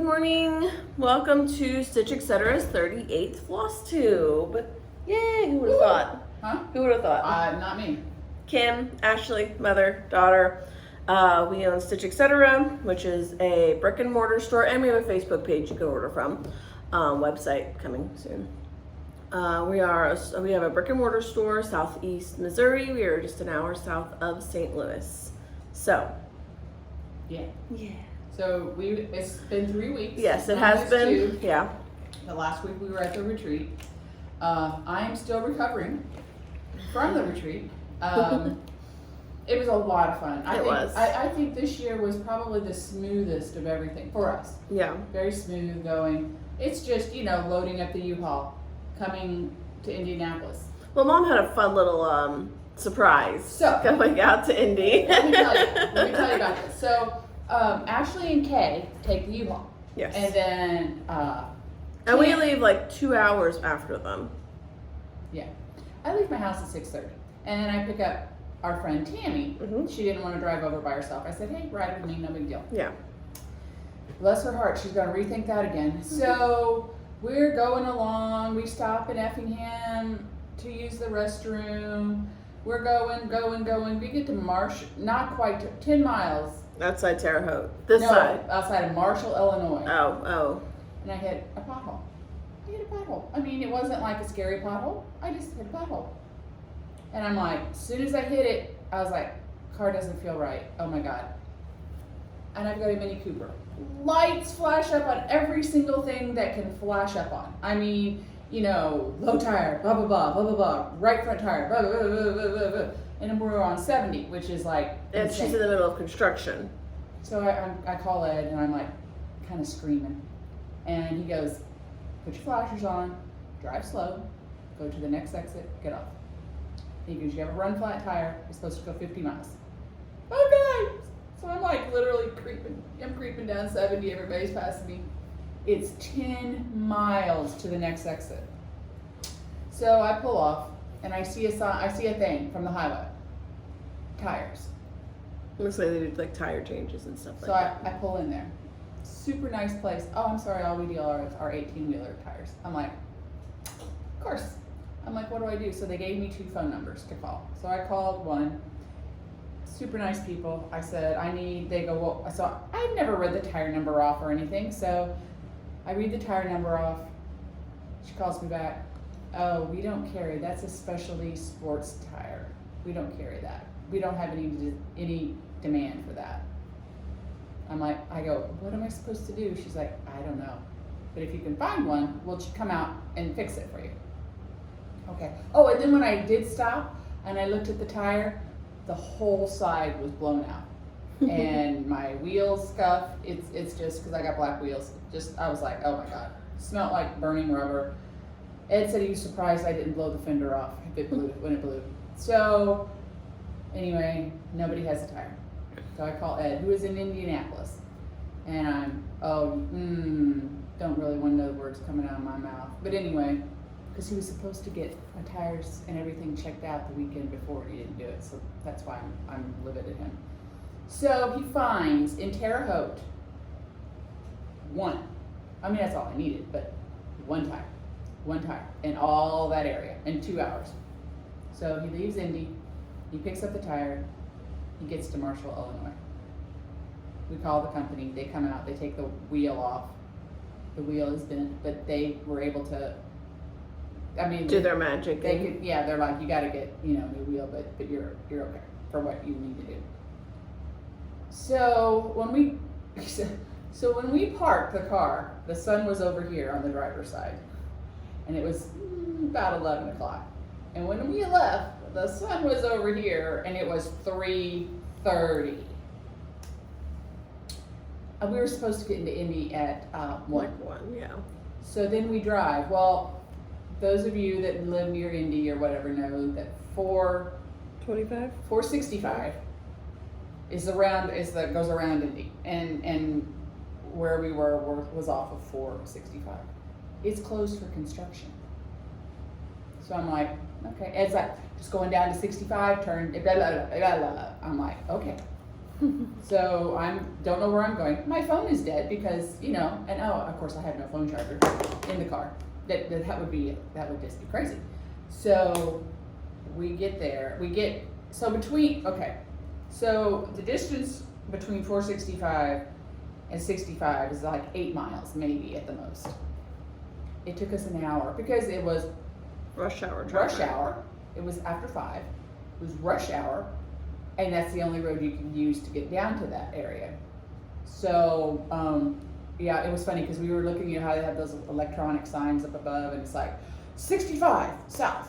morning. Welcome to Stitch Etc's 38th Flosstube. Yay, who would have thought? Huh? Who would have thought? Not me. Kim, Ashley, mother, daughter. We own Stitch Etc., which is a brick and mortar store, and we have a Facebook page you can order from. Website coming soon. We have a brick and mortar store, Southeast Missouri. We are just an hour south of St. Louis. So, Yeah. yeah. So it's been 3 weeks. Yes, it has been. Yeah. The last week we were at the retreat. I am still recovering from the retreat. It was a lot of fun. I think this year was probably the smoothest of everything for us. Yeah. Very smooth going. It's just, loading up the U-Haul, coming to Indianapolis. Well, Mom had a fun little surprise going out to Indy. Let me tell you about this. So, Ashley and Kay take the U-Haul. Yes. And then, and we leave like 2 hours after them. Yeah. I leave my house at 6:30. And then I pick up our friend Tammy. Mm-hmm. She didn't want to drive over by herself. I said, hey, ride with me, no big deal. Yeah. Bless her heart, she's going to rethink that again. So we're going along. We stop in Effingham to use the restroom. We're going. We get to Marsh, not quite 10 miles. Outside Terre Haute. This side. Outside of Marshall, Illinois. Oh. And I hit a pothole. I mean, it wasn't like a scary pothole. I just hit a pothole. And I'm like, as soon as I hit it, I was like, car doesn't feel right. Oh my God. And I've got a Mini Cooper. Lights flash up on every single thing that can flash up on. I mean, low tire, blah, blah, blah, blah, blah, blah, right front tire, blah, blah, blah, blah, blah, blah. And then we're on 70, which is like And insane. she's in the middle of construction. So I call Ed and I'm like kind of screaming. And he goes, put your flashers on, drive slow, go to the next exit, get off. He goes, you have a run flat tire, you're supposed to go 50 miles. Okay. So I'm like literally creeping. I'm creeping down 70, everybody's passing me. It's 10 miles to the next exit. So I pull off and I see a thing from the highway. Tires. Looks like they do like tire changes and stuff like So that. I pull in there. Super nice place. Oh, I'm sorry, all we deal are 18-wheeler tires. I'm like, of course. I'm like, what do I do? So they gave me 2 phone numbers to call. So I called one. Super nice people. I said, they go, well, so I've never read the tire number off or anything. So I read the tire number off. She calls me back. Oh, we don't carry, that's a specialty sports tire. We don't carry that. We don't have any demand for that. I go, what am I supposed to do? She's like, I don't know. But if you can find one, we'll come out and fix it for you. Okay. Oh, and then when I did stop and I looked at the tire, the whole side was blown out. And my wheels scuffed. It's just because I got black wheels. I was like, oh my God. Smelled like burning rubber. Ed said he was surprised I didn't blow the fender off when it blew. So anyway, nobody has a tire. So I call Ed, who is in Indianapolis. And I'm, don't really want to know the words coming out of my mouth. But anyway, because he was supposed to get my tires and everything checked out the weekend before. He didn't do it, so that's why I'm livid at him. So he finds in Terre Haute that's all I needed, but one tire in all that area in 2 hours. So he leaves Indy, he picks up the tire, he gets to Marshall, Illinois. We call the company, they come out, they take the wheel off. The wheel is bent, but they were able to, do their magic. They're like, you gotta get, new wheel, but you're okay for what you need to do. So when we parked the car, the sun was over here on the driver's side. And it was about 11 o'clock. And when we left, the sun was over here and it was 3:30. And we were supposed to get into Indy at 1. Yeah. So then we drive. Well, those of you that live near Indy or whatever know that 465 goes around Indy, and where we were was off of 465. It's closed for construction. So I'm like, okay. Ed's like, just going down to 65, turn, blah, blah, blah, blah, blah. I'm like, okay. So don't know where I'm going. My phone is dead because, and of course I have no phone charger in the car. That would just be crazy. So we get there. So the distance between 465 and 65 is like 8 miles, maybe at the most. It took us an hour because it was Rush hour. It was after 5. It was rush hour, and that's the only road you can use to get down to that area. So, it was funny because we were looking at how they have those electronic signs up above, and it's like 65 south,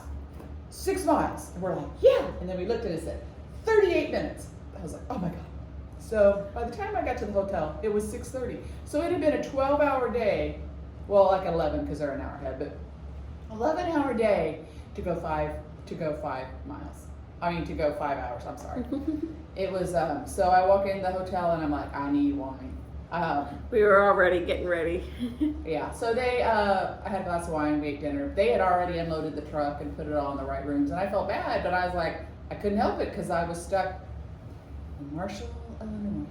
6 miles. And we're like, yeah. And then we looked at it and said 38 minutes. I was like, oh my God. So by the time I got to the hotel, it was 6:30. So it had been a 12-hour day. Well, like 11 because they're an hour ahead, but 11-hour day to go 5 miles. To go 5 hours. I'm sorry. It was so I walk in the hotel and I'm like, I need wine. We were already getting ready. Yeah. So I had a glass of wine. We ate dinner. They had already unloaded the truck and put it all in the right rooms, and I felt bad, but I was like, I couldn't help it because I was stuck in Marshall, Illinois.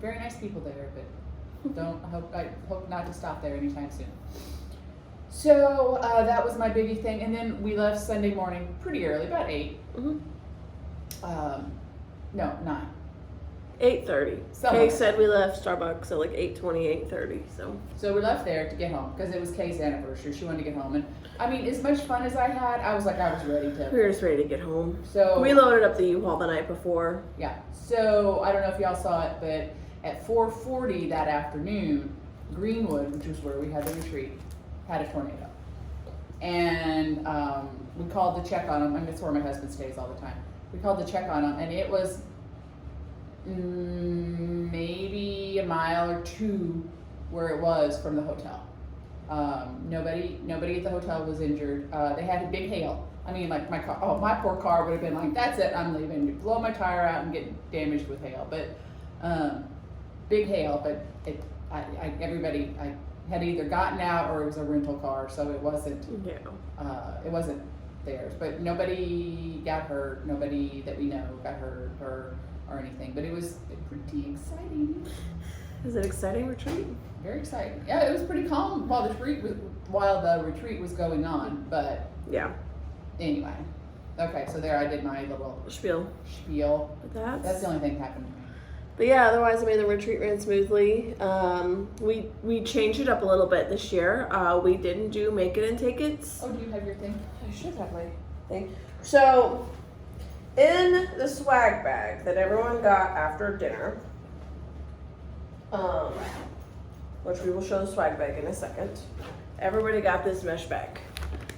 Very nice people there, but I hope not to stop there anytime soon. So that was my biggie thing, and then we left Sunday morning pretty early, about 8. Mm-hmm. No, 9. 8:30. Kay said we left Starbucks at like 8:20, 8:30. So we left there to get home because it was Kay's anniversary. She wanted to get home, and as much fun as I had, I was ready to. We were just ready to get home. So we loaded up the U-Haul the night before. Yeah. So I don't know if y'all saw it, but at 4:40 that afternoon, Greenwood, which was where we had the retreat, had a tornado, and we called to check on them. That's where my husband stays all the time. We called to check on them, and it was maybe a mile or 2 where it was from the hotel. Nobody at the hotel was injured. They had a big hail. My car. Oh, my poor car would have been like, that's it, I'm leaving. You blow my tire out and get damaged with hail. But big hail. But everybody had either gotten out or it was a rental car, so it wasn't. Yeah. It wasn't theirs. But nobody got hurt. Nobody that we know got hurt or anything. But it was pretty exciting. Was it an exciting retreat? Very exciting. Yeah, it was pretty calm while the retreat was going on. But yeah. Anyway, okay. So there, I did my little spiel. But that's the only thing that happened. But yeah, otherwise, the retreat ran smoothly. We changed it up a little bit this year. We didn't do make it and take it. Oh, do you have your thing? I should have my thing. So, in the swag bag that everyone got after dinner, which we will show the swag bag in a second, everybody got this mesh bag.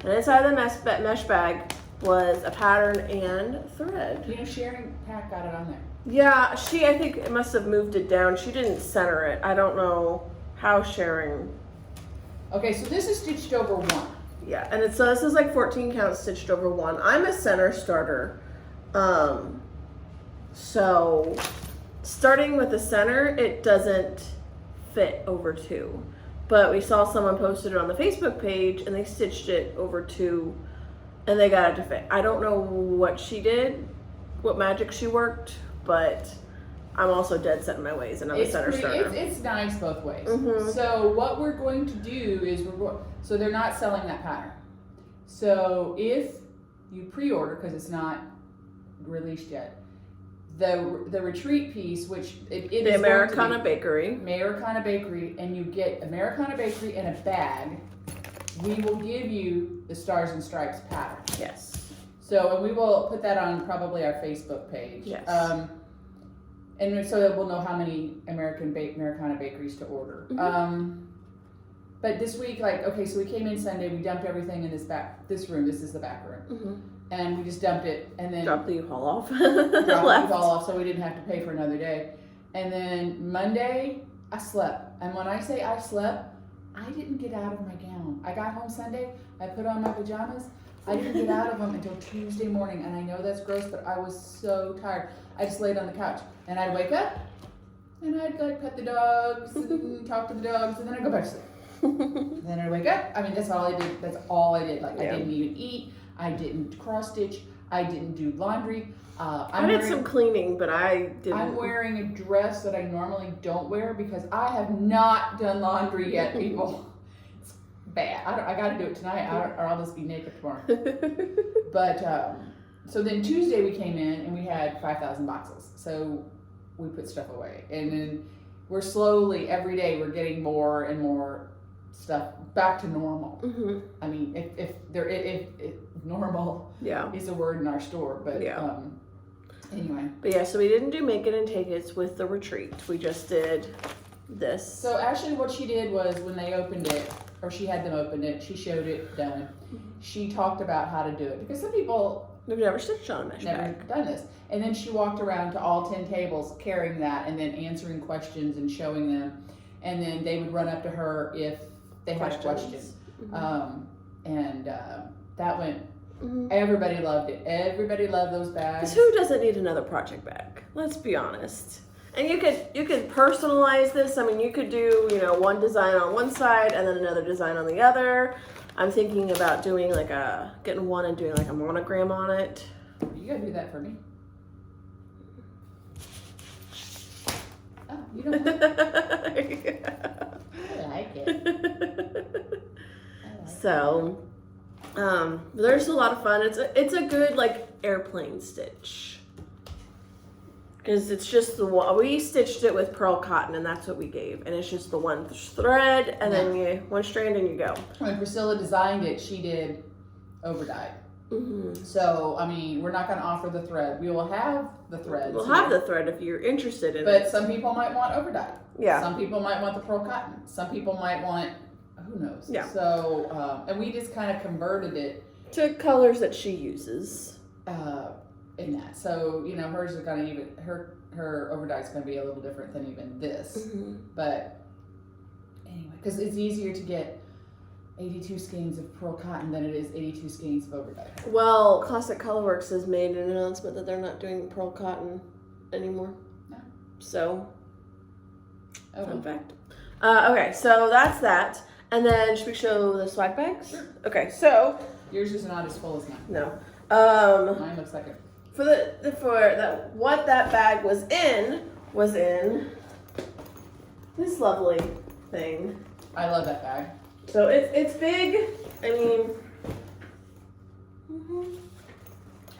And inside the mesh bag was a pattern and thread. Sharon Pack got it on there. Yeah, I think it must have moved it down. She didn't center it. I don't know how Sharon. Okay, so this is stitched over 1. Yeah, and so this is like 14 count stitched over 1. I'm a center starter. So starting with the center, it doesn't fit over 2. But we saw someone posted it on the Facebook page and they stitched it over 2 and they got it to fit. I don't know what she did, what magic she worked, but I'm also dead set in my ways and I'm a center starter. It's nice both ways. Mm-hmm. So what we're going to do is so they're not selling that pattern. So if you pre-order, because it's not released yet, the retreat piece, which it is the Americana Bakery, and you get Americana Bakery in a bag. We will give you the Stars and Stripes pattern. Yes. So, and we will put that on probably our Facebook page. Yes. And so that we'll know how many Americana bakeries to order. Mm-hmm. But this week, so we came in Sunday, we dumped everything in this room. This is the back room. Mm-hmm. And we just dumped it and then dropped the U-Haul off. Dropped the U-Haul off so we didn't have to pay for another day. And then Monday, I slept. And when I say I slept, I didn't get out of my gown. I got home Sunday, I put on my pajamas. I didn't get out of them until Tuesday morning. And I know that's gross, but I was so tired. I just laid on the couch. And I'd wake up and I'd pet the dogs and talk to the dogs and then I'd go back to sleep. Then I'd wake up. That's all I did. I didn't even eat. I didn't cross stitch. I didn't do laundry. I did some cleaning, but I didn't. I'm wearing a dress that I normally don't wear because I have not done laundry yet, people. It's bad. I got to do it tonight, or I'll just be naked tomorrow. But so then Tuesday we came in and we had 5,000 boxes. So we put stuff away, and then we're slowly every day we're getting more and more stuff back to normal. Mm-hmm. I mean, if normal is a word in our store, but anyway. But yeah, so we didn't do make it and take it's with the retreat. We just did this. So actually what she did was when they opened it, or she had them open it, she showed it done. She talked about how to do it because some people we've never stitched on a mesh never bag. done this. And then she walked around to all 10 tables carrying that and then answering questions and showing them. And then they would run up to her if they had a question. Mm-hmm. That went, everybody loved it. Everybody loved those bags. Because who doesn't need another project bag? Let's be honest. And you could personalize this. I mean, you could do, one design on one side and then another design on the other. I'm thinking about doing getting one and doing like a monogram on it. You gotta do that for me. Oh, you don't like it? I like it. So, there's a lot of fun. It's a good like airplane stitch. Because it's just the one, we stitched it with pearl cotton and that's what we gave. And it's just the one thread and then one strand and you go. When Priscilla designed it, she did overdyed. Mm-hmm. So, I mean, we're not going to offer the thread. We will have the thread. We'll have the thread if you're interested in it. But some people might want overdyed. Yeah. Some people might want the pearl cotton. Some people might want, who knows? Yeah. So, and we just kind of converted it to colors that she uses. In that. So, hers is going to even, her overdye is going to be a little different than even this. Mm-hmm. But anyway, because it's easier to get 82 skeins of pearl cotton than it is 82 skeins of overdye. Well, Classic Colorworks has made an announcement that they're not doing pearl cotton anymore. No. So, fun fact. Okay, so that's that. And then should we show the swag bags? Sure. Okay, so Yours is not as full as mine. no. Mine looks like it. What that bag was in this lovely thing. I love that bag. So it's big. I mean,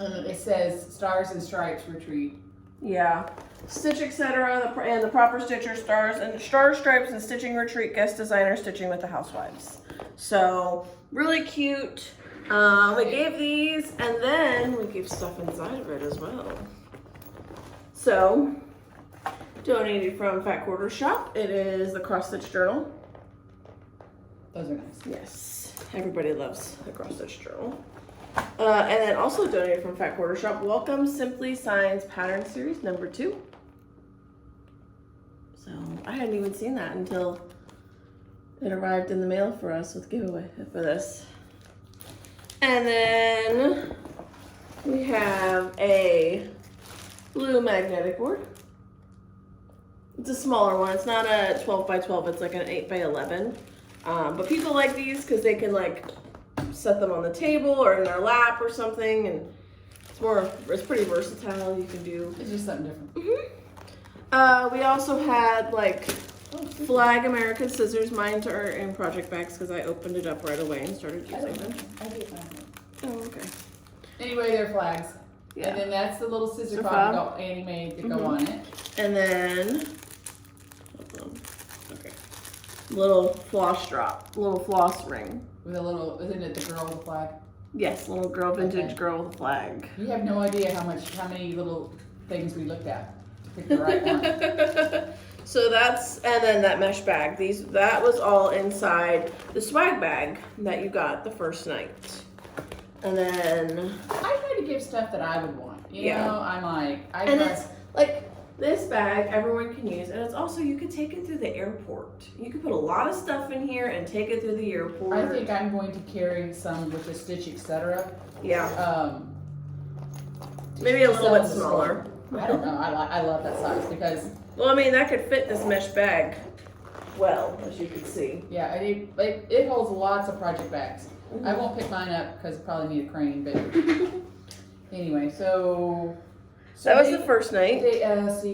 And it says Stars and Stripes Retreat. yeah, Stitch Etc. and the proper stitcher stars and star stripes and stitching retreat guest designer stitching with the housewives. So really cute. We gave these and then we gave stuff inside of it as well. So donated from Fat Quarter Shop. It is the cross stitch journal. Those are nice. Yes, everybody loves the cross stitch journal. And then also donated from Fat Quarter Shop. Welcome Simply Signs Pattern Series number 2. So I hadn't even seen that until it arrived in the mail for us with giveaway for this. And then we have a blue magnetic board. It's a smaller one. It's not a 12 by 12. It's like an 8 by 11. But people like these because they can like set them on the table or in their lap or something, and it's pretty versatile. You can do. It's just something different. We also had like Flag American scissors. Mine are in project bags because I opened it up right away and started using them. I did find them. Oh, okay. Anyway, they're flags. Yeah. And then that's the little scissor They're fob Annie made to go on it. And then, little floss ring. With a little, isn't it the girl with the flag? Yes, little girl, vintage girl with a flag. You have no idea how many little things we looked at to pick the right one. So and then that mesh bag. That was all inside the swag bag that you got the first night. And then I try to give stuff that I would want. You know, I'm like, it's like this bag everyone can use, and it's also you could take it through the airport. You could put a lot of stuff in here and take it through the airport. I think I'm going to carry some with the Stitch Etc. Yeah. Maybe a little bit smaller. I don't know. I love that size because. Well, I mean that could fit this mesh bag well, as you can see. Yeah, it holds lots of project bags. I won't pick mine up because I probably need a crane, but anyway, so So that was the first night.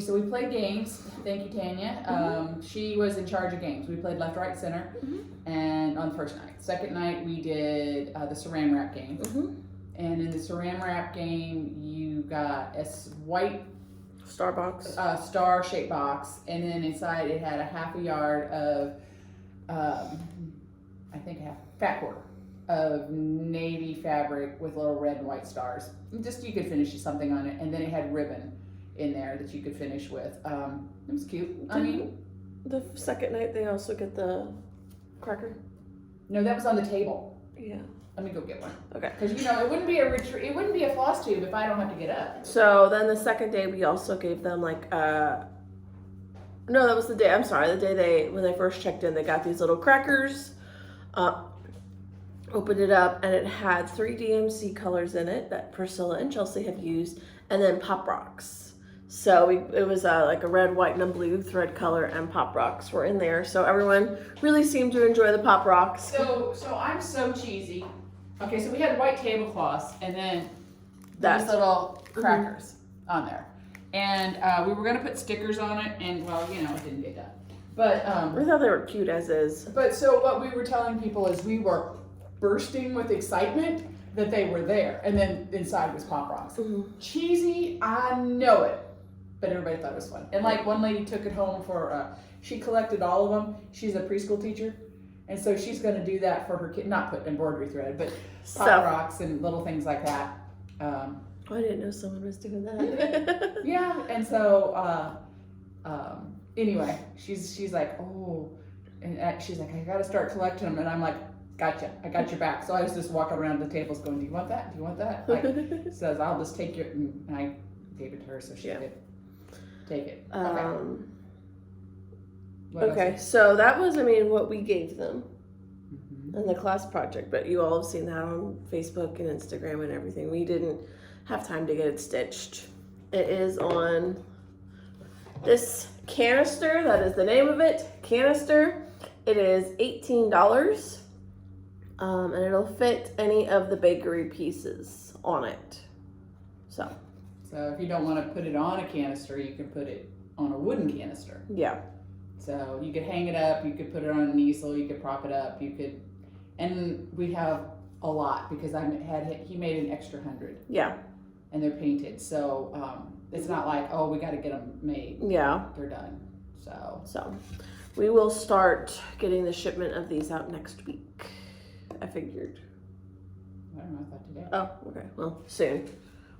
So we played games. Thank you, Tanya. She was in charge of games. We played left, right, center, and on the first night. Second night we did the saran wrap game. And in the saran wrap game, you got a white Starbucks. Star-shaped box, and then inside it had a half a yard of, I think a fat quarter of navy fabric with little red and white stars. Just you could finish something on it, and then it had ribbon in there that you could finish with. It was cute. I mean, the second night they also get the cracker. No, that was on the table. Yeah. Let me go get one. Okay. Because it wouldn't be a retreat. It wouldn't be a Flosstube if I don't have to get up. So then the second day we also gave them like no, that was the day. I'm sorry, the day when they first checked in, they got these little crackers. Opened it up and it had 3 DMC colors in it that Priscilla and Chelsea have used, and then Pop Rocks. So it was like a red, white, and a blue thread color, and Pop Rocks were in there. So everyone really seemed to enjoy the Pop Rocks. So I'm so cheesy. Okay, so we had white tablecloths and then these little crackers on there. And we were gonna put stickers on it, and well, it didn't get done. But We thought they were cute as is. But so what we were telling people is we were bursting with excitement that they were there, and then inside was Pop Rocks. Cheesy, I know it, but everybody thought it was fun. And like one lady took it home for, she collected all of them. She's a preschool teacher, and so she's going to do that for her kid. Not put embroidery thread, but Pop Rocks and little things like that. I didn't know someone was doing that. Yeah, and so anyway, she's like, oh, and she's like, I got to start collecting them, and I'm like, gotcha, I got your back. So I was just walking around the tables going, do you want that? Do you want that? Like, says, I'll just take your, and I gave it to her so she could take it. Okay, so that was, what we gave them in the class project, but you all have seen that on Facebook and Instagram and everything. We didn't have time to get it stitched. It is on this canister, that is the name of it, canister. It is $18. And it'll fit any of the bakery pieces on it. So if you don't want to put it on a canister, you can put it on a wooden canister. Yeah. So you could hang it up, you could put it on an easel, you could prop it up, and we have a lot because he made an extra 100. Yeah. And they're painted, so it's not like, oh, we got to get them made. Yeah. They're done. So we will start getting the shipment of these out next week. I figured. I don't know, I thought today. Oh, okay. Well, soon.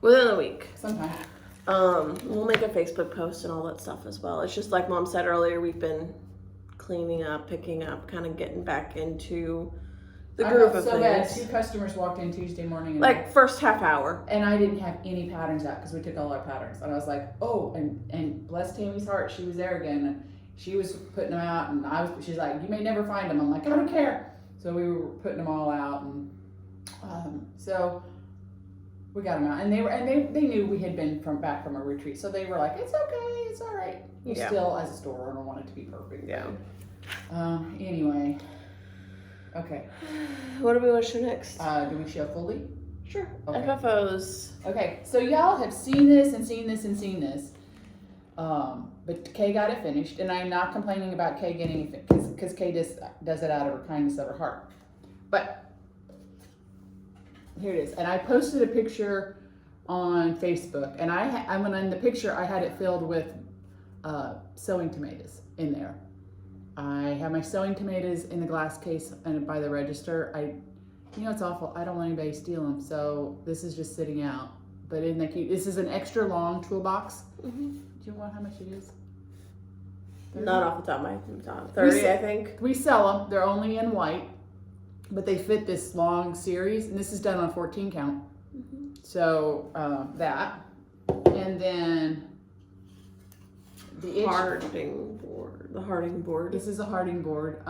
Within a week. Sometime. We'll make a Facebook post and all that stuff as well. It's just like Mom said earlier, we've been cleaning up, picking up, kind of getting back into the groove of things. Bad. 2 customers walked in Tuesday morning. And first half hour. And I didn't have any patterns out because we took all our patterns. And I was like, oh, and bless Tammy's heart, she was there again. And she was putting them out, and she's like, you may never find them. I'm like, I don't care. So we were putting them all out, and so we got them out, and they knew we had been back from a retreat, so they were like, it's okay, it's all right. You still, as a store owner, want it to be perfect. Yeah. Anyway, okay. What do we want to show next? Do we show fully? Sure. Okay. FFOs. Okay, so y'all have seen this and seen this and seen this. But Kay got it finished, and I'm not complaining about Kay getting it because Kay just does it out of her kindness of her heart. But here it is, and I posted a picture on Facebook, and in the picture I had it filled with sewing tomatoes in there. I have my sewing tomatoes in the glass case and by the register. It's awful. I don't want anybody to steal them, so this is just sitting out. But isn't that cute? This is an extra long toolbox. Do you know how much it is? 30? Not off the top of my head. 30, I think. We sell them. They're only in white, but they fit this long series, and this is done on 14 count. So that, and then the Harding board. The Harding board. This is a Harding board.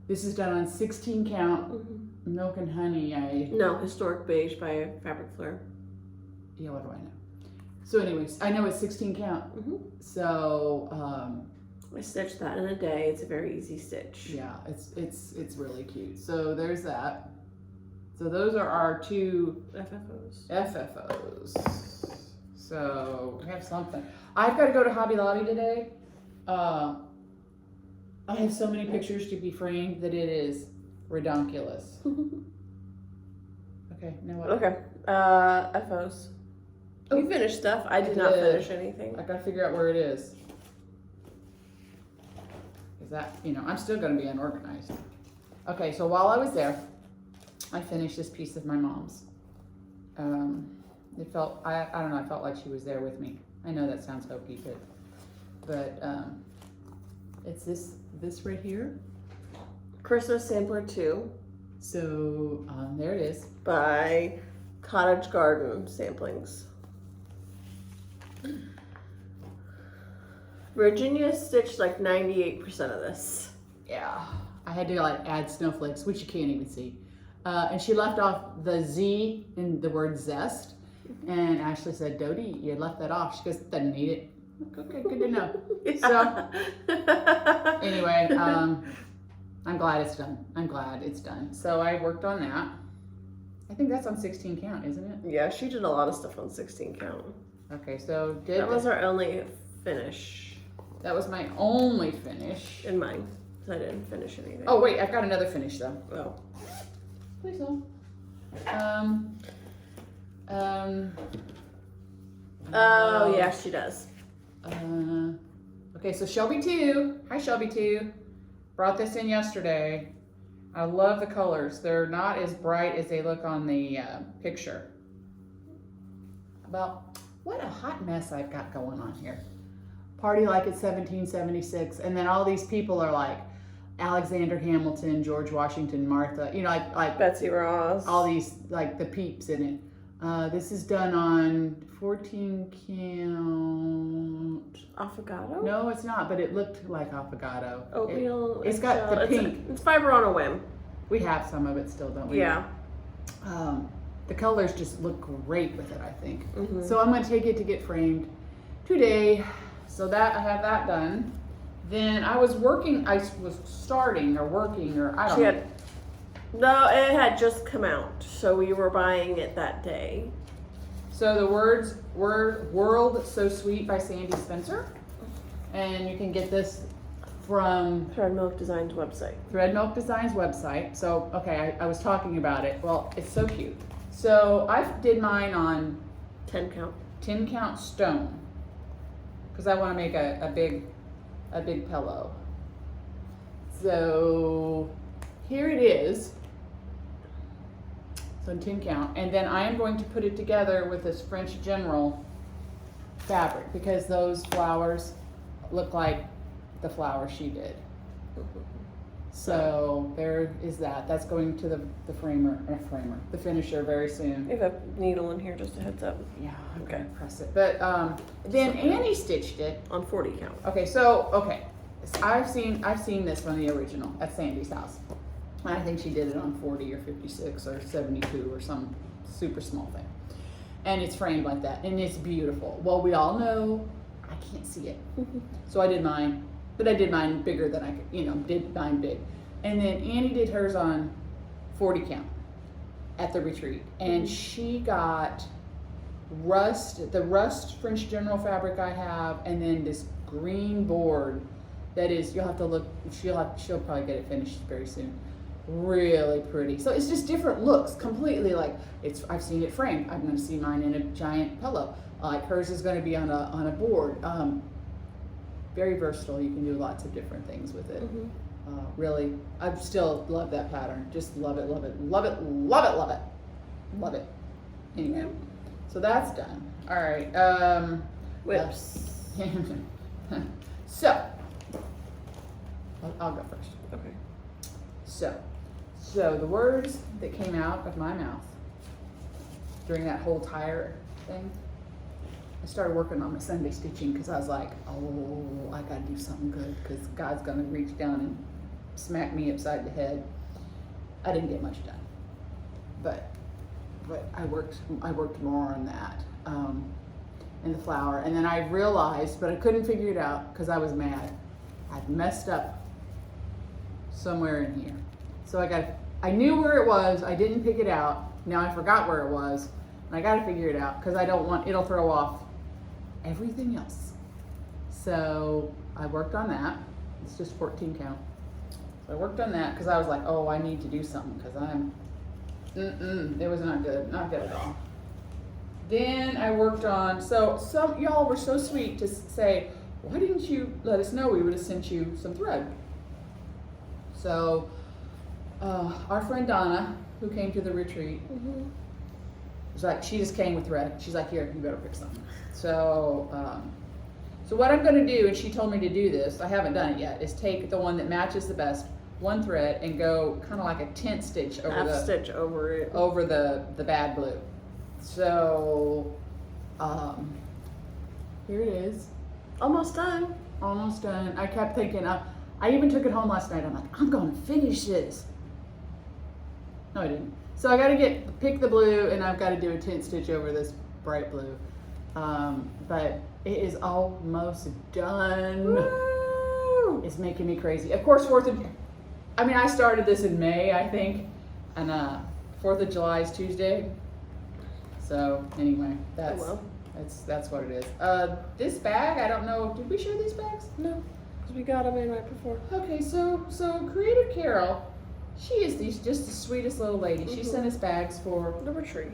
This is done on 16 count. Milk and honey. No, historic beige by Fabric Flare. Yeah, what do I know? So anyways, I know it's 16 count. So I stitched that in a day. It's a very easy stitch. Yeah, it's really cute. So there's that. So those are our 2 FFOs. So we have something. I've got to go to Hobby Lobby today. I have so many pictures to be framed that it is redonkulous. Okay, now what? Okay. FFOs. You finished stuff. I did not finish anything. I gotta figure out where it is. Is that, I'm still gonna be unorganized. Okay, so while I was there, I finished this piece of my mom's. It felt, I don't know, I felt like she was there with me. I know that sounds hokey, but it's this right here. Christmas Sampler 2 So there it is. by Cottage Garden Samplings. Virginia stitched like 98% of this. Yeah, I had to like add snowflakes, which you can't even see. And she left off the Z in the word zest. And Ashley said, Dodie, you left that off. She goes, doesn't need it. Okay, good to know. So anyway, I'm glad it's done. I'm glad it's done. So I worked on that. I think that's on 16 count, isn't it? Yeah, she did a lot of stuff on 16 count. Okay, so That was our only finish. That was my only finish. In mine, because I didn't finish anything. Oh wait, I've got another finish though. Oh. Please don't. Oh, yeah, she does. Okay, so Shelby 2. Hi, Shelby 2. Brought this in yesterday. I love the colors. They're not as bright as they look on the picture. About what a hot mess I've got going on here. Party like it's 1776, and then all these people are like Alexander Hamilton, George Washington, Martha. Like Betsy Ross. all these like the peeps in it. This is done on 14 count. Affogato? No, it's not, but it looked like affogato. Oatmeal. It's got the pink. It's fiber on a whim. We have some of it still, don't we? Yeah. The colors just look great with it, I think. Mm-hmm. So I'm going to take it to get framed today. So that I have that done. Then I was working, I was starting or working or I don't know. No, it had just come out, so we were buying it that day. So the words were World So Sweet by Sandy Spencer. And you can get this from Thread Milk Designs website. Thread Milk Designs website. So, okay, I was talking about it. Well, it's so cute. So I did mine on 10 count. 10 count stone because I want to make a big pillow. So here it is. So 10 count, and then I am going to put it together with this French General fabric because those flowers look like the flowers she did. So there is that. That's going to the the finisher very soon. We have a needle in here, just a heads up. Yeah, I'm Okay. gonna press it. But then Annie stitched it. On 40 count. Okay, so I've seen this one, the original, at Sandy's house. I think she did it on 40 or 56 or 72 or some super small thing. And it's framed like that, and it's beautiful. Well, we all know I can't see it. So I did mine, but I did mine bigger than I could, did mine big. And then Annie did hers on 40 count at the retreat. And she got the rust French General fabric I have, and then this green board that is, you'll have to look, she'll probably get it finished very soon. Really pretty. So it's just different looks, completely like I've seen it framed. I'm going to see mine in a giant pillow. Like hers is going to be on a board. Very versatile. You can do lots of different things with it. Mm-hmm. Really, I still love that pattern. Just love it, love it, love it, love it, love it, love it. Anyway, so that's done. All right. Whips. So I'll go first. Okay. So the words that came out of my mouth during that whole tire thing, I started working on my Sunday stitching because I was like, oh, I gotta do something good because God's gonna reach down and smack me upside the head. I didn't get much done, but I worked more on that and the flower, and then I realized, but I couldn't figure it out because I was mad. I'd messed up somewhere in here. So I knew where it was, I didn't pick it out. Now I forgot where it was, and I gotta figure it out because I don't want, it'll throw off everything else. So I worked on that. It's just 14 count. So I worked on that because I was like, oh, I need to do something because it was not good at all. Then I worked on, so some y'all were so sweet to say, why didn't you let us know? We would have sent you some thread. So our friend Donna, who came to the retreat, was like, she just came with thread. She's like, here, you better pick something. So what I'm gonna do, and she told me to do this, I haven't done it yet, is take the one that matches the best, one thread, and go kind of like a tent stitch over the bad blue. So here it is. Almost done. Almost done. I kept thinking, I even took it home last night. I'm like, I'm gonna finish this. No, I didn't. So I gotta pick the blue, and I've got to do a tent stitch over this bright blue. But it is almost done. Woo! It's making me crazy. Of course, I started this in May, I think, and 4th of July is Tuesday. So anyway, that's what it is. This bag, I don't know. Did we share these bags? No, because we got them in right before. Okay, so Creative Carol, she is just the sweetest little lady. She sent us bags for the retreat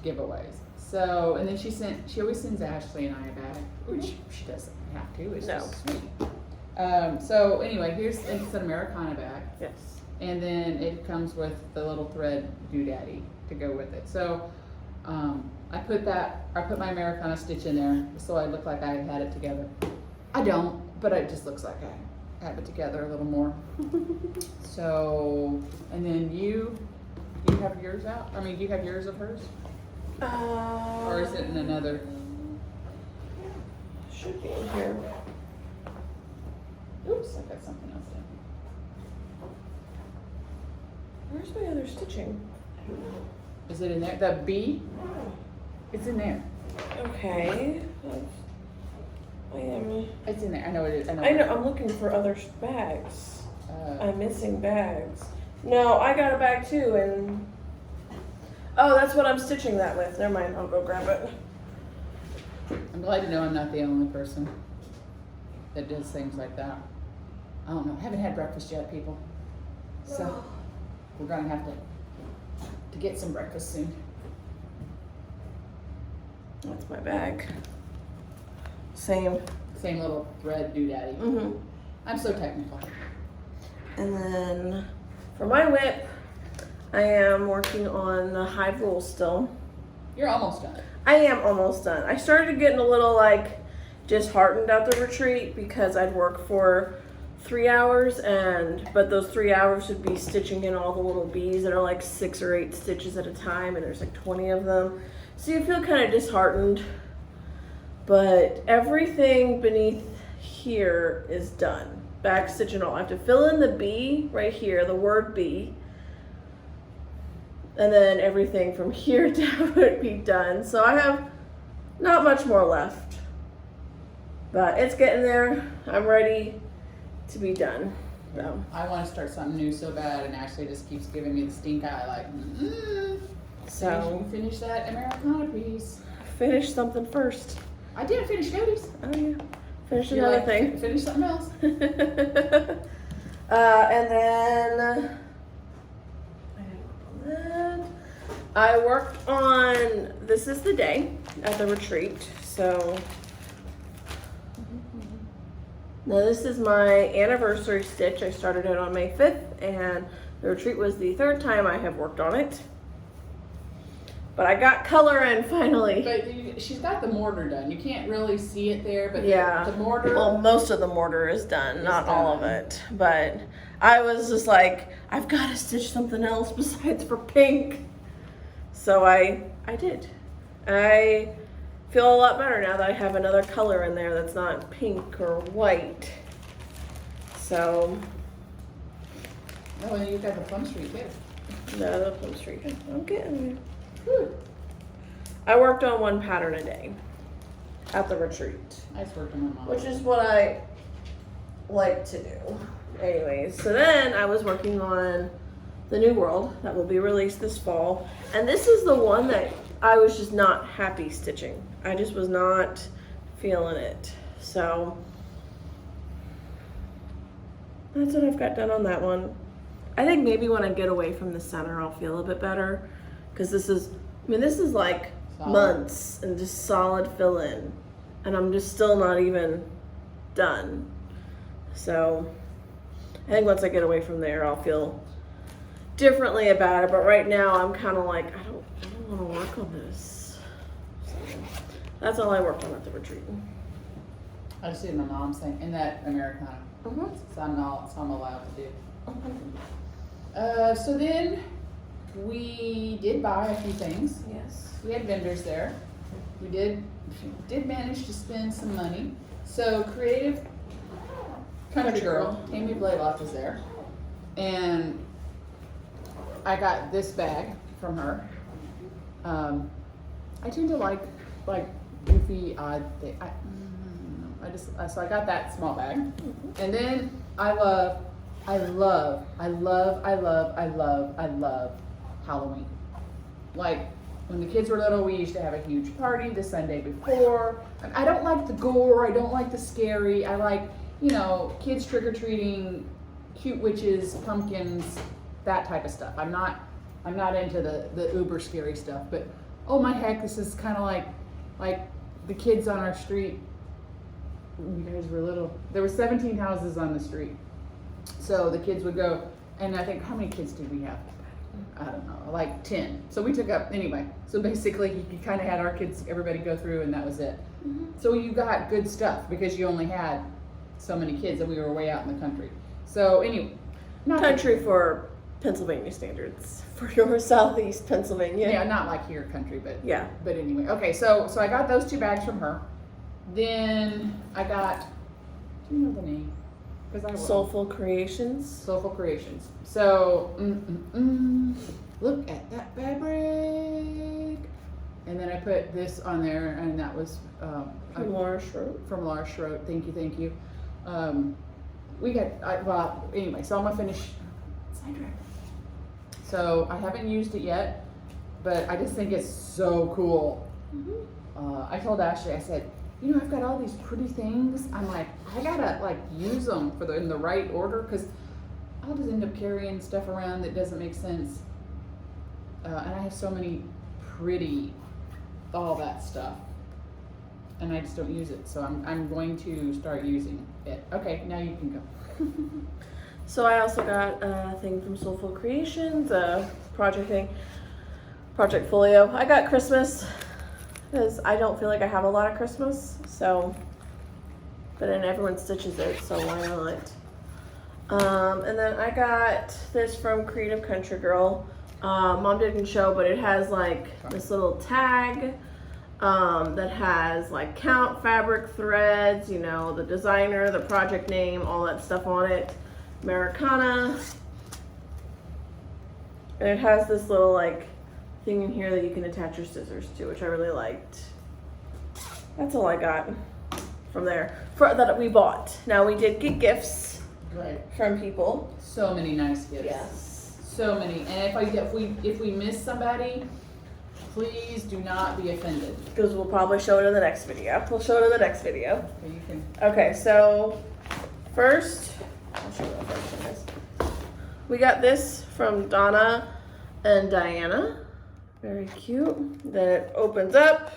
giveaways. So, and then she always sends Ashley and I a bag, which she doesn't have to. It's just sweet. So anyway, it's an Americana bag. Yes. And then it comes with the little thread doodaddy to go with it. So I put my Americana stitch in there so I look like I had it together. I don't, but it just looks like I have it together a little more. So, and then you have yours out? I mean, do you have yours of hers? Or is it in another? Should be in here. Oops, I got something else in. Where's my other stitching? Is it in there? The B? It's in there. Okay. It's in there. I know it is. I know. I'm looking for other bags. I'm missing bags. No, I got a bag too, and oh, that's what I'm stitching that with. Never mind. I'll go grab it. I'm glad to know I'm not the only person that does things like that. I don't know. I haven't had breakfast yet, people. So we're gonna have to get some breakfast soon. That's my bag. Same Little thread doodaddy. I'm so technical. And then for my whip, I am working on the hive roll still. You're almost done. I am almost done. I started getting a little disheartened at the retreat because I'd work for 3 hours, but those 3 hours would be stitching in all the little bees that are 6 or 8 stitches at a time, and there's 20 of them. So you feel kind of disheartened, but everything beneath here is done. Back stitch and all. I have to fill in the bee right here, the word bee, and then everything from here down would be done. So I have not much more left, but it's getting there. I'm ready to be done. So I want to start something new so bad, and Ashley just keeps giving me the stink eye, So finish that Americana piece. Finish something first. I did finish Cody's. Oh yeah. Finish another thing. Finish something else. And then I worked on This Is the Day at the retreat. So now this is my anniversary stitch. I started it on May 5th, and the retreat was the 3rd time I have worked on it. But I got color in finally. But she's got the mortar done. You can't really see it there, but yeah, the mortar. Well, most of the mortar is done, not all of it. But I was just like, I've got to stitch something else besides for pink. So I did. I feel a lot better now that I have another color in there that's not pink or white. So. Oh, and you've got the plum street too. No, the plum street. I'm getting there. I worked on 1 pattern a day at the retreat. I just worked on my mom. Which is what I like to do. Anyways, so then I was working on the New World that will be released this fall. And this is the one that I was just not happy stitching. I just was not feeling it. So that's what I've got done on that one. I think maybe when I get away from the center, I'll feel a bit better, because this is like Solid. months and just solid fill in, and I'm just still not even done. So I think once I get away from there, I'll feel differently about it. But right now, I'm kind of like, I don't want to work on this. So that's all I worked on at the retreat. I just did my mom's thing in that Americana. Mm-hmm. So I'm allowed to do. So then we did buy a few things. Yes. We had vendors there. We did manage to spend some money. So Creative Country Girl, Amy Blaylock was there. And I got this bag from her. I tend to like goofy, odd things. So I got that small bag. And then I love Halloween. Like, when the kids were little, we used to have a huge party the Sunday before. I don't like the gore, I don't like the scary. I like, kids trick-or-treating, cute witches, pumpkins, that type of stuff. I'm not into the uber scary stuff, but oh my heck, this is kind of like the kids on our street. When you guys were little, there were 17 houses on the street. So the kids would go, and I think, how many kids did we have? I don't know, like 10. So we took up, anyway. So basically, you kind of had our kids, everybody go through, and that was it. Mm-hmm. So you got good stuff because you only had so many kids, and we were way out in the country. So anyway. Country for Pennsylvania standards. For your southeast Pennsylvania. Yeah, not like here country, but yeah. But anyway, okay, so I got those 2 bags from her. Then I got, do you know the name? Soulful Creations. Soulful Creations. So, look at that fabric. And then I put this on there, and that was from Laura Schroet. From Laura Schroet. Thank you. Anyway, so I'm gonna finish sidetrack. So I haven't used it yet, but I just think it's so cool. Mm-hmm. I told Ashley, I said, I've got all these pretty things. I'm like, I gotta use them in the right order, because I'll just end up carrying stuff around that doesn't make sense. And I have so many pretty, all that stuff, and I just don't use it. So I'm going to start using it. Okay, now you can go. So I also got a thing from Soulful Creations, a project thing, Project Folio. I got Christmas, because I don't feel like I have a lot of Christmas, but then everyone stitches it, so why not? And then I got this from Creative Country Girl. Mom didn't show, but it has this little tag that has count, fabric, threads, the designer, the project name, all that stuff on it. Americana. And it has this little thing in here that you can attach your scissors to, which I really liked. That's all I got from there that we bought. Now we did get gifts from people. So many nice gifts. Yes. So many. And if we miss somebody, please do not be offended. Because we'll probably show it in the next video. We'll show it in the next video. Okay, you can. Okay, so first, I'll show you the first one is. We got this from Donna and Diana. Very cute. Then it opens up.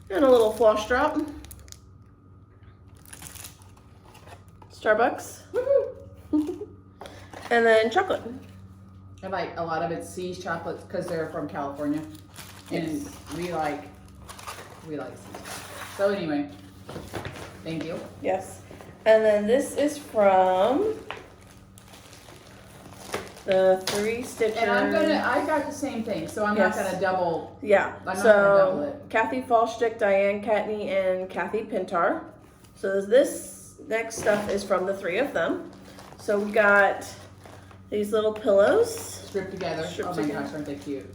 And a little floss drop. Starbucks. Woohoo! And then chocolate. And a lot of it's C's chocolates because they're from California. And yes. we like C's. So anyway, thank you. Yes. And then this is from the 3 Stitcher. And I got the same thing, so I'm not gonna double. Yeah. I'm not gonna double it. Kathy Fallstick, Diane Catney, and Kathy Pintar. So this next stuff is from the 3 of them. So we got these little pillows. Stripped together. Oh my gosh, aren't they cute?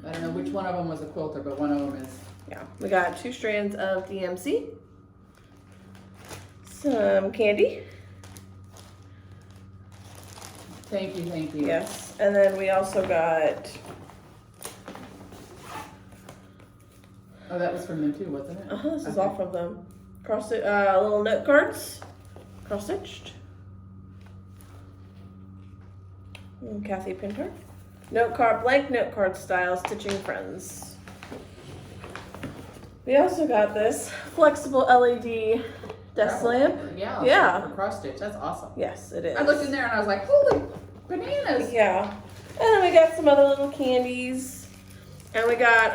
I don't know which one of them was a quilter, but one of them is. Yeah, we got 2 strands of DMC, some candy, Thank you, thank you. Yes, and then we also got. Oh, that was from them too, wasn't it? This is all from them. Little note cards, cross stitched. Kathy Pinter. Blank note card style stitching friends. We also got this flexible LED desk lamp. Yeah. For cross stitch, that's awesome. Yes, it is. I looked in there and I was like, holy bananas. Yeah. And then we got some other little candies. And we got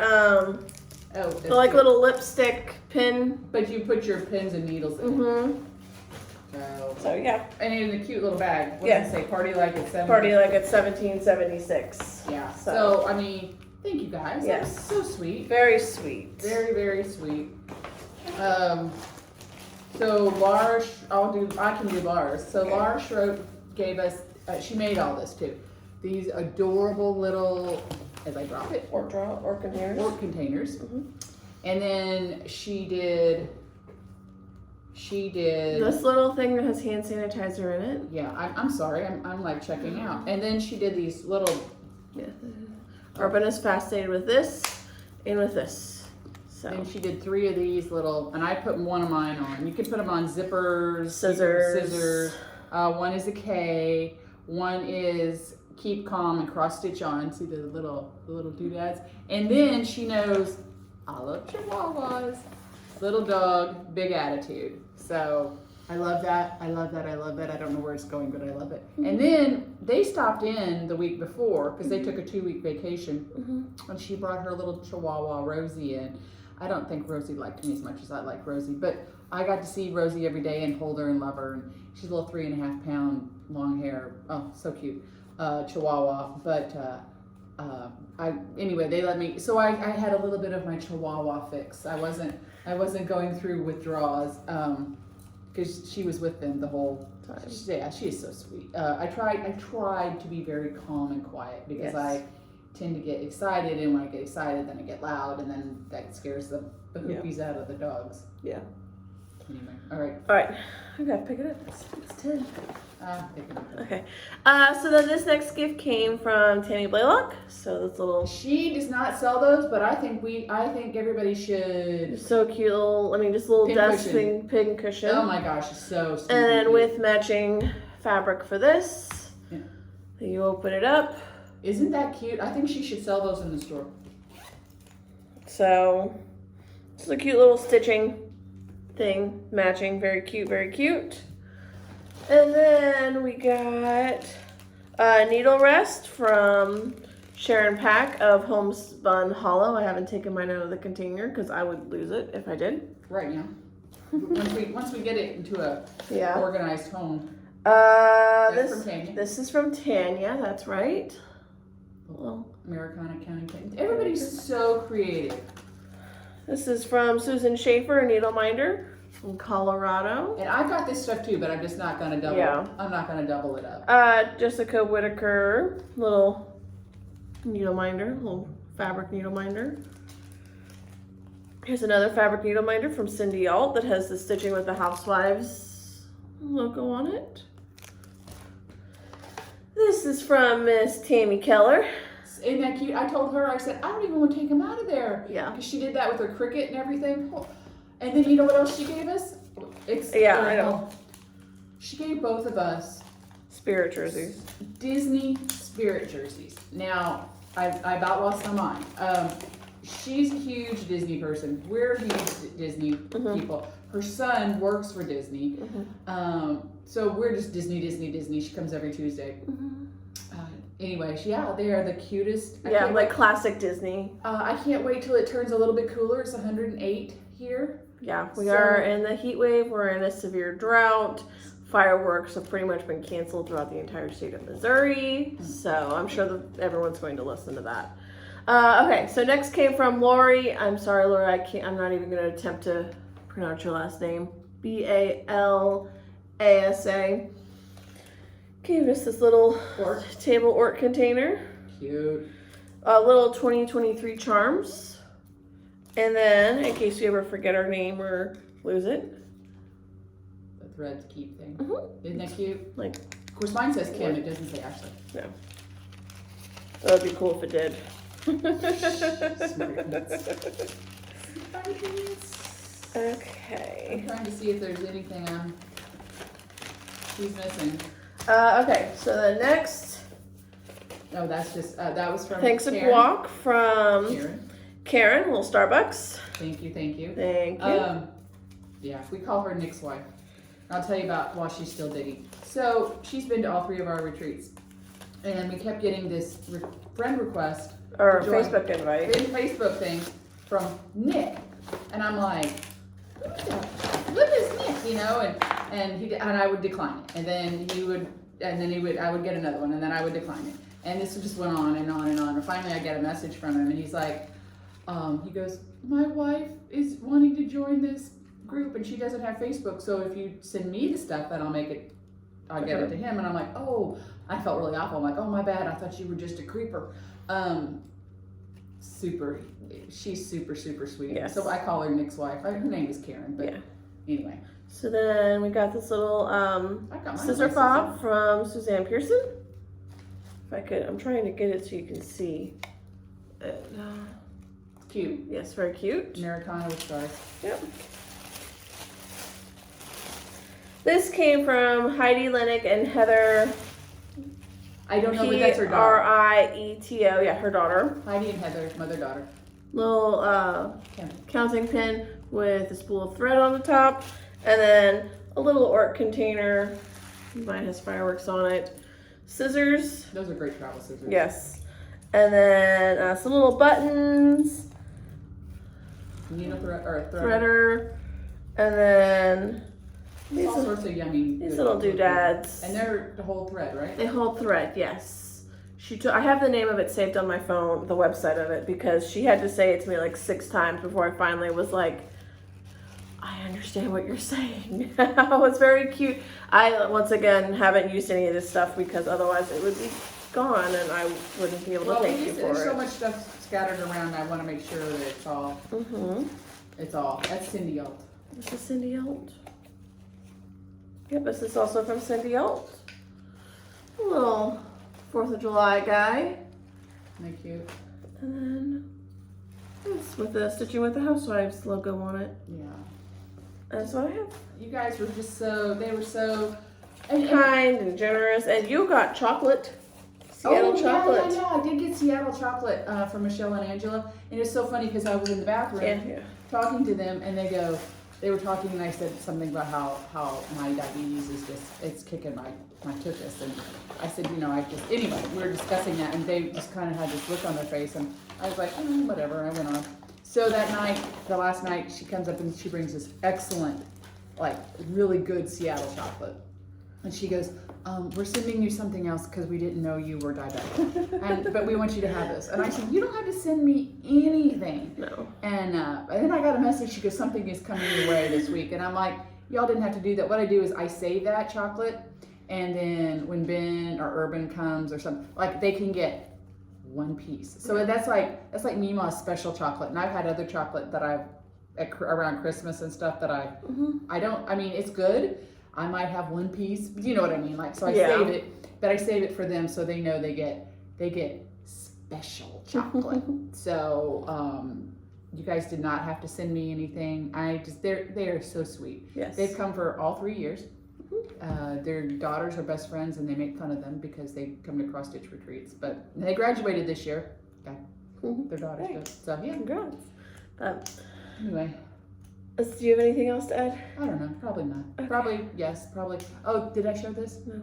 little lipstick pin. But you put your pins and needles in. So yeah. And in a cute little bag. What does it say? Party like it's 1776. Yeah. So I mean, thank you guys. Yes. That was so sweet. Very sweet. Very, very sweet. So Laura, I can do Laura's. So okay. Laura Schroep gave us, she made all this too. These adorable little, as I drop it, Orc containers. And then she did this little thing that has hand sanitizer in it. Yeah, I'm sorry, I'm like checking out. And then she did these little. Yeah. Urbanist fascinated with this and with this. So. And she did 3 of these little, and I put one of mine on. You can put them on zippers, scissors. One is a K. One is keep calm and cross stitch on. See the little doodads. And then she knows I love Chihuahuas. Little dog, big attitude. So I love that. I love that. I love that. I don't know where it's going, but I love it. And then they stopped in the week before because they took a 2-week vacation, and she brought her little Chihuahua Rosie in. I don't think Rosie liked me as much as I like Rosie, but I got to see Rosie every day and hold her and love her. And she's a little 3.5 pound long hair. Oh, so cute. Chihuahua. But anyway, they let me. So I had a little bit of my Chihuahua fix. I wasn't going through withdrawals because she was with them the whole time. Yeah, she is so sweet. I tried to be very calm and quiet because I tend to get excited, and when I get excited, then I get loud, and then that scares the hoopies out of the dogs. Yeah. Anyway, all right. I gotta pick it up. It's 10. Pick it up. Okay. So then this next gift came from Tammy Blaylock. So this little. She does not sell those, but I think everybody should. So cute just a little desk pin cushion. Oh my gosh, it's so sweet. And then with matching fabric for this. Yeah. You open it up. Isn't that cute? I think she should sell those in the store. So it's a cute little stitching thing, matching, very cute, very cute. And then we got a needle rest from Sharon Pack of Homespun Hollow. I haven't taken mine out of the container because I would lose it if I did. Right now. once we get it into a organized home. This is from Tanya, that's right. Well, Americana County. Everybody's so creative. This is from Susan Schaefer, a needle minder from Colorado. And I've got this stuff too, but I'm just not going to double. Yeah. I'm not going to double it up. Jessica Whitaker, little needle minder, little fabric needle minder. Here's another fabric needle minder from Cindy Alt that has the Stitching with the Housewives logo on it. This is from Miss Tammy Keller. Isn't that cute? I told her, I said, I don't even want to take them out of there. Yeah. Because she did that with her Cricut and everything. And then you know what else she gave us? I know. She gave both of us spirit jerseys. Disney spirit jerseys. Now, I about lost my mind. She's a huge Disney person. We're huge Disney people. Her son works for Disney. So we're just Disney. She comes every Tuesday. Anyway, they are the cutest. Like classic Disney. I can't wait till it turns a little bit cooler. It's 108 here. Yeah, we are in the heat wave. We're in a severe drought. Fireworks have pretty much been canceled throughout the entire state of Missouri. So I'm sure that everyone's going to listen to that. Okay, so next came from Lori. I'm sorry, Lori, I'm not even going to attempt to pronounce your last name. Balasa. Gave us this little table orc container. Cute. Little 2023 charms. And then, in case we ever forget our name or lose it. The threads keep thing. Isn't that cute? Like Of course, mine says Kim. It doesn't say Ashley. No. That would be cool if it did. Okay. I'm trying to see if there's anything she's missing. Okay, so the next No, that's just that was from thanks a Karen. walk from Karen, little Starbucks. Thank you, thank you. Thank you. Yeah, we call her Nick's wife. I'll tell you about while she's still digging. So she's been to all 3 of our retreats, and we kept getting this friend request Or to join Facebook invite. Facebook thing from Nick, and I'm like, who is Nick? You know, and I would decline it, and then I would get another one, and then I would decline it, and this just went on and on and on. And finally, I get a message from him, and he's like, he goes, my wife is wanting to join this group, and she doesn't have Facebook, so if you send me the stuff, then I'll get it to him. And I'm like, oh, I felt really awful. I'm like, oh, my bad. I thought you were just a creeper. She's super, super sweet. Yes. So I call her Nick's wife. Her name is Karen, but anyway. So then we got this little scissor fob from Suzanne Pearson. If I could, I'm trying to get it so you can see it. Cute. Yes, very cute. Americana with stars. Yep. This came from Heidi Lennick and Heather. I don't know, but that's her daughter. Rieto. Yeah, her daughter. Heidi and Heather, mother-daughter. Little counting pin with a spool of thread on the top, and then a little orc container. Mine has fireworks on it. Scissors. Those are great travel scissors. Yes. And then some little buttons. Needle threader. Threader. And then all sorts of yummy. These little doodads. And they're the whole thread, right? They hold thread, yes. I have the name of it saved on my phone, the website of it, because she had to say it to me like 6 times before I finally was like, I understand what you're saying. It's very cute. I, once again, haven't used any of this stuff because otherwise it would be gone and I wouldn't be able to thank you for there's it. so much stuff scattered around. I want to make sure that it's all. It's all. That's Cindy Alt. This is Cindy Alt. Yep, this is also from Cindy Alt. A little 4th of July guy. Isn't that cute? And then this with the Stitching with the Housewives logo on it. Yeah. That's what I have. You guys were just they were so kind and generous. And you got chocolate. Seattle chocolate. Yeah, I did get Seattle chocolate from Michelle and Angela. And it's so funny because I was in the bathroom talking to them, and they were talking, and I said something about how my diabetes is it's kicking my tuchus. And I said, anyway, we were discussing that, and they just kind of had this look on their face, and I was like, whatever, I went on. So that night, the last night, she comes up and she brings this excellent, like, really good Seattle chocolate. And she goes, we're sending you something else because we didn't know you were diabetic. But we want you to have this. And I said, you don't have to send me anything. No. And then I got a message. She goes, something is coming your way this week. And I'm like, y'all didn't have to do that. What I do is I save that chocolate. And then when Ben or Urban comes or something, like they can get one piece. So that's like Mima's special chocolate. And I've had other chocolate that around Christmas and stuff that it's good. I might have one piece, you know what I mean? Like, so I save it, but I save it for them so they know they get special chocolate. So, you guys did not have to send me anything. They are so sweet. Yes. They've come for all 3 years. Their daughters are best friends, and they make fun of them because they come to cross stitch retreats. But they graduated this year. Okay. Their daughters did. So yeah. Congrats. Anyway. Do you have anything else to add? I don't know. Probably not. Okay. Probably, yes. Probably. Oh, did I show this? No.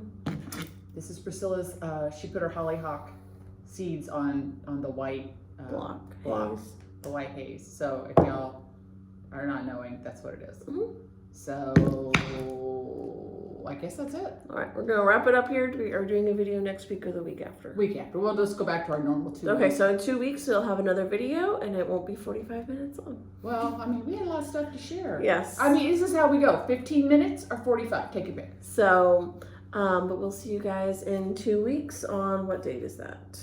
This is Priscilla's. She put her hollyhock seeds on the white block. The white haze. So if y'all are not knowing, that's what it is. So I guess that's it. All right, we're gonna wrap it up here. We are doing a video next week or the week after. Week after. We'll just go back to our normal 2 weeks. Okay, so in 2 weeks we'll have another video, and it won't be 45 minutes long. Well, I mean, we had a lot of stuff to share. Yes. I mean, this is how we go: 15 minutes or 45. Take your pick. So, but we'll see you guys in 2 weeks. On what date is that?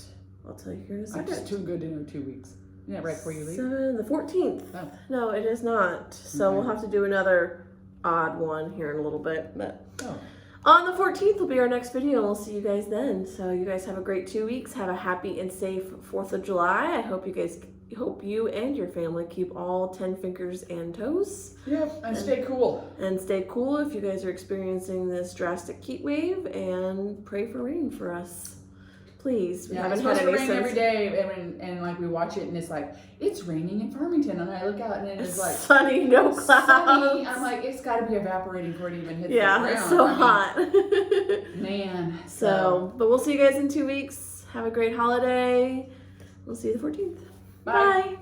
I'll tell you here in a second. I'm just too good to know 2 weeks. Isn't that right before you leave? The 14th. Oh. No, it is not. So we'll have to do another odd one here in a little bit. But On the 14th will be our next video. We'll see you guys then. So you guys have a great 2 weeks. Have a happy and safe 4th of July. I hope you and your family keep all 10 fingers and toes. Yep, and stay cool. And stay cool if you guys are experiencing this drastic heat wave, and pray for rain for us. Please. We Yeah, haven't it's had supposed to any rain since. every day, and like we watch it, and it's like it's raining in Farmington, and I look out, and it's like Sunny, no clouds. sunny. I'm like, it's got to be evaporating before it even hits the Yeah, ground. it's so I hot. mean, man. So, but we'll see you guys in 2 weeks. Have a great holiday. We'll see you the 14th. Bye. Bye.